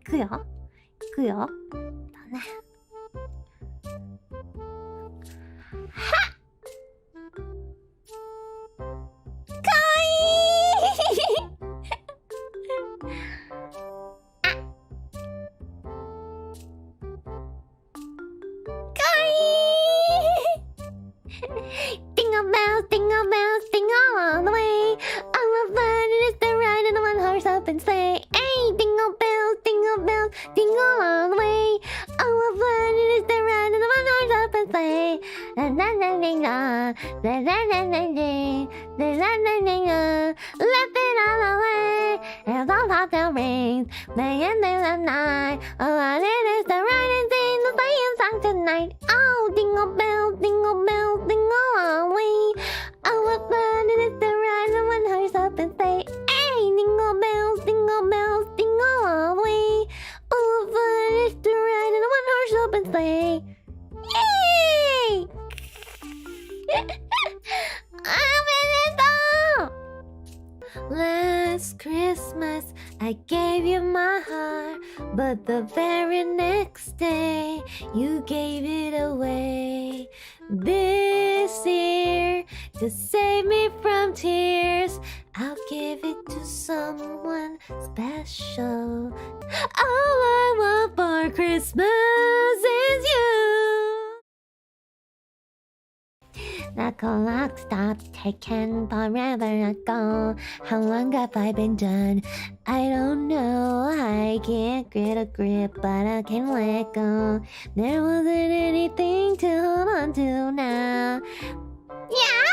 くよ。いくよ。だね。はっ！かわいいあ、かわいいJingle bells, jingle bells, jingle all the way. All of fun it is to ride in a one-horse open sleigh. Hey, jingle bells, jingle all the way. All of fun it is to ride in a one-horse open sleigh. La la la la la, la la la la la, la la la la la. Let it all away. It's all hot to rain. Day and day and night. Oh, what it is to ride and sing the sleighing song tonight. Oh, jingle bells, jingle bells, jingle all the way. Oh, what fun it is to ride in a one-horse open sleigh. Hey, jingle bells, jingle bells, jingle all the way. Oh, what fun it is to ride in a one-horse open sleigh. Yay! Last Christmas I gave you my heart, but the very next day you gave it away. This year, to save me from tears, I'll give it to someone special. All I want for Christmas is you. The clock stopped ticking forever ago. How long have I been done? I don't know. I can't get a grip, but I can't let go. There wasn't anything to hold on to now. Yeah!